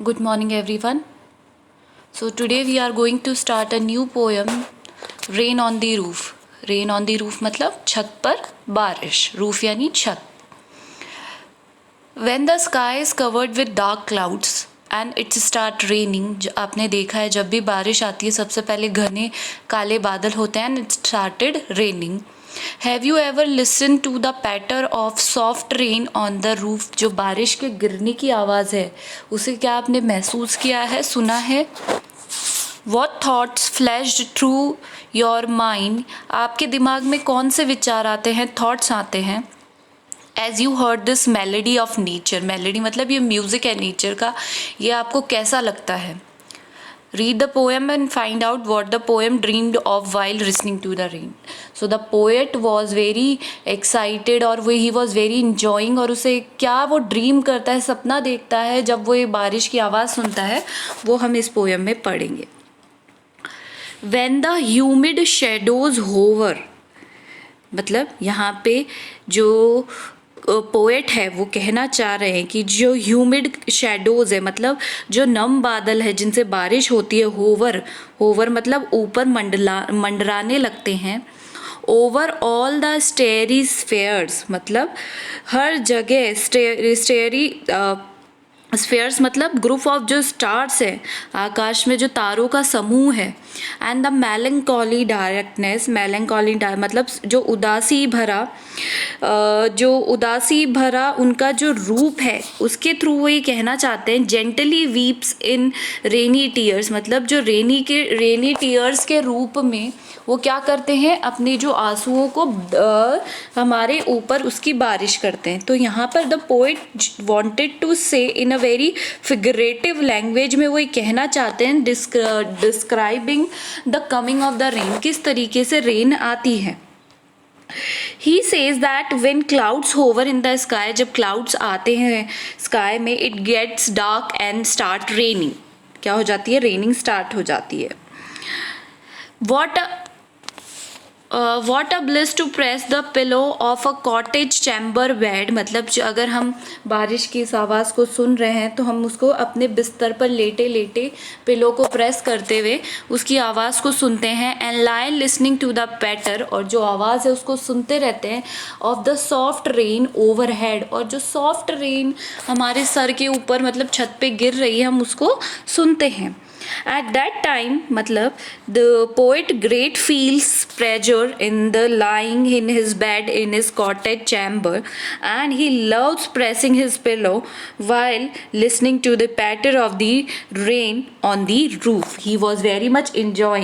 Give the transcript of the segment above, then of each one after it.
Good morning, everyone. So, today we are going to start a new poem, Rain on the Roof. Rain on the Roof मतलब छत पर बारिश. Roof यानी छत. When the sky is covered with dark clouds and it start raining, आपने देखा है जब भी बारिश आती है सबसे पहले घने काले बादल होते हैं and it started raining. Have you ever listened to the patter of soft rain on the roof? जो बारिश के गिरने की आवाज़ है उसे क्या आपने महसूस किया है, सुना है? What thoughts flashed through your mind? आपके दिमाग में कौन से विचार आते हैं, थॉट्स आते हैं As you heard this melody of nature? Melody मतलब ये म्यूज़िक है नेचर का, ये आपको कैसा लगता है? Read the poem and find out what the poem dreamed of while listening to the rain. So the poet was very excited और he was very enjoying और उसे क्या वो ड्रीम करता है, सपना देखता है जब वो ये बारिश की आवाज़ सुनता है, वो हम इस पोएम में पढ़ेंगे. When the humid shadows hover, मतलब यहाँ पे जो पोएट है वो कहना चाह रहे हैं कि जो ह्यूमिड शेडोज़ है मतलब जो नम बादल है जिनसे बारिश होती है, होवर मतलब ऊपर मंडराने लगते हैं. ओवर ऑल द स्टेरी स्फेयर्स मतलब हर जगह स्फेयर्स मतलब ग्रुप ऑफ जो स्टार्स है, आकाश में जो तारों का समूह है. एंड द मेलंकॉली डायरेक्टनेस, मतलब जो उदासी भरा उनका जो रूप है उसके थ्रू वो ये कहना चाहते हैं जेंटली वीप्स इन रेनी टीयर्स, मतलब जो रेनी टीयर्स के रूप में वो क्या करते हैं, अपने जो आंसुओं को हमारे ऊपर उसकी बारिश करते हैं. तो यहाँ पर द पोएट वांटेड टू से इन अ वेरी फिगरेटिव लैंग्वेज में वो ये कहना चाहते हैं describing the coming of the rain, किस तरीके से रेन आती है. He says that when clouds hover in the sky, जब clouds आते हैं स्काई में, it gets dark and start raining. क्या हो जाती है, रेनिंग स्टार्ट हो जाती है. What a bliss to press the pillow of a cottage chamber bed, मतलब अगर हम बारिश की इस आवाज़ को सुन रहे हैं तो हम उसको अपने बिस्तर पर लेटे लेटे पिलो को प्रेस करते हुए उसकी आवाज़ को सुनते हैं. And lie listening to the patter, और जो आवाज़ है उसको सुनते रहते हैं. Of the soft rain overhead, और जो सॉफ्ट रेन हमारे सर के ऊपर मतलब छत पे गिर रही है हम उसको सुनते हैं. At that time, मतलब the poet great feels pleasure in the lying in his bed in his cottage chamber, and he loves pressing his pillow while listening to the patter of the rain on the roof. He was very much enjoy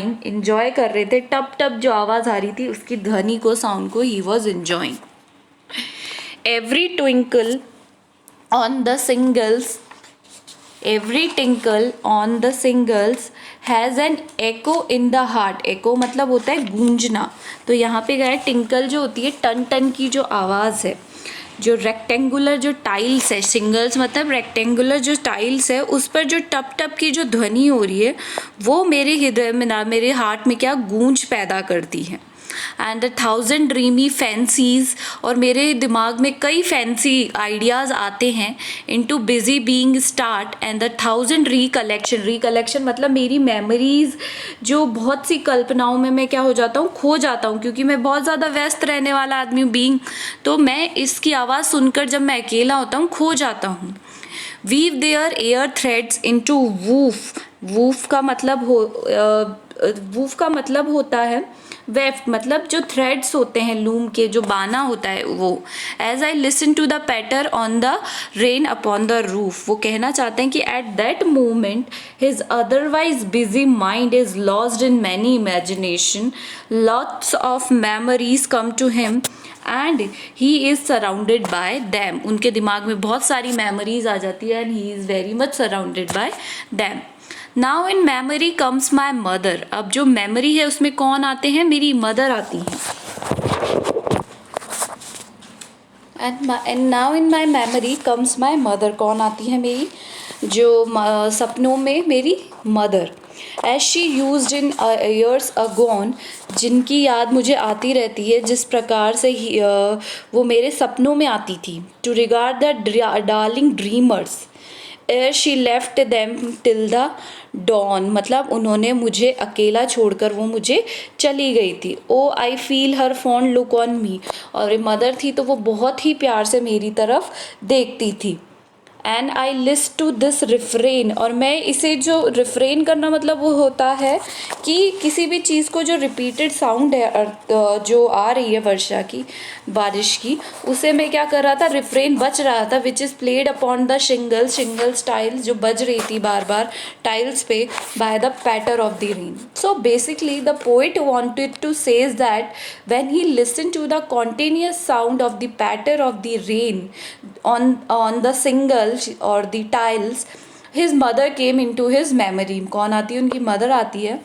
कर रहे थे, टप टप जो आवाज़ आ रही थी उसकी ध्वनि को, साउंड को he was enjoying. Every tinkle on the singles has an echo in the heart. echo मतलब होता है गूंजना. तो यहाँ पे क्या है, टिंकल जो होती है टन टन की जो आवाज़ है, जो रेक्टेंगुलर जो टाइल्स है, सिंगल्स मतलब रेक्टेंगुलर जो टाइल्स है उस पर जो टप टप की जो ध्वनि हो रही है वो मेरे हृदय में मेरे हार्ट में क्या गूंज पैदा करती है. एंड 1000 ड्रीमी फैंसीज, और मेरे दिमाग में कई फैंसी आइडियाज़ आते हैं. Into busy being start and the 1000 recollection मतलब मेरी मेमोरीज, जो बहुत सी कल्पनाओं में मैं क्या हो जाता हूँ, खो जाता हूँ, क्योंकि मैं बहुत ज़्यादा व्यस्त रहने वाला आदमी बीइंग, तो मैं इसकी आवाज़ सुनकर जब मैं अकेला होता हूँ खो जाता हूँ. Weave their air threads into woof का मतलब होता है वेफ्ट, मतलब जो थ्रेड्स होते हैं लूम के, जो बाना होता है वो. As I listen to the patter on the rain upon the roof, वो कहना चाहते हैं कि at that moment his otherwise busy mind is lost in many imagination, lots of memories come to him and he is surrounded by them. उनके दिमाग में बहुत सारी मेमोरीज आ जाती है and he is very much surrounded by them. Now in memory comes my mother, अब जो मेमोरी है उसमें कौन आते हैं, मेरी मदर आती हैं. And now in my memory comes my mother, कौन आती है मेरी, जो सपनों में मेरी mother. As she used in years agone, जिनकी याद मुझे आती रहती है, जिस प्रकार से वो मेरे सपनों में आती थी. To regard the darling dreamers, ere she left them till the dawn, मतलब उन्होंने मुझे अकेला छोड़कर वो मुझे चली गई थी। Oh I feel her fond look on me, और मदर थी तो वो बहुत ही प्यार से मेरी तरफ देखती थी। And I list to this refrain, और मैं इसे जो रिफ्रेन करना मतलब वो होता है कि किसी भी चीज़ को जो रिपीटेड साउंड है जो आ रही है वर्षा की, बारिश की, उसे मैं क्या कर रहा था, रिफ्रेन बज रहा था, which is played upon the shingles tiles, जो बज रही थी बार बार टाइल्स पे, by the patter of the rain. So basically the poet wanted to says that when he listened to the continuous sound of the patter of the rain on the single और the tiles, his mother came into his memory। कौन आती है, उनकी mother आती है।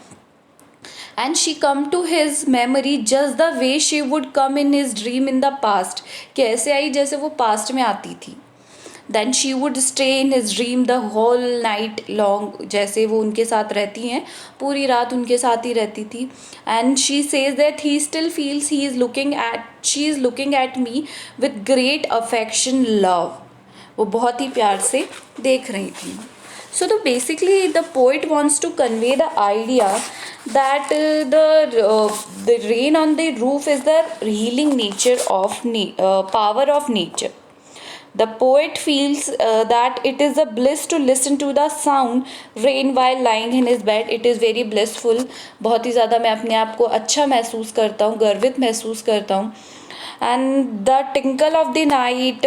And she come to his memory just the way she would come in his dream in the past, कैसे आई, जैसे वो पास्ट में आती थी। Then she would stay in his dream the whole night long, जैसे वो उनके साथ रहती हैं, पूरी रात उनके साथ ही रहती थी। And she says that he still feels she is looking at me with great affection love, वो बहुत ही प्यार से देख रही थी। So basically the poet wants to convey the idea that the rain on the roof is the healing nature of power of nature. The poet feels that it is a bliss to listen to the sound rain while lying in his bed. It is very blissful, बहुत ही ज़्यादा मैं अपने आप को अच्छा महसूस करता हूँ, गर्वित महसूस करता हूँ। And the tinkle of the night,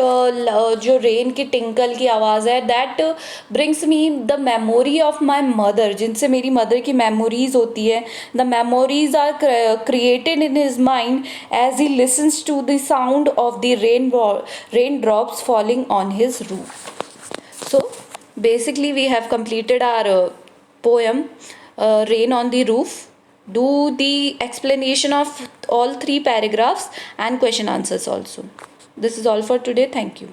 जो रेन की टिंकल की आवाज़ है, that brings me the memory of my mother, जिनसे मेरी मदर की मेमोरीज होती है। The memories are created in his mind as he listens to the sound of the rain drops falling on his roof. So basically we have completed our poem Rain on the Roof. Do the explanation of all 3 paragraphs and question answers also. This is all for today. Thank you.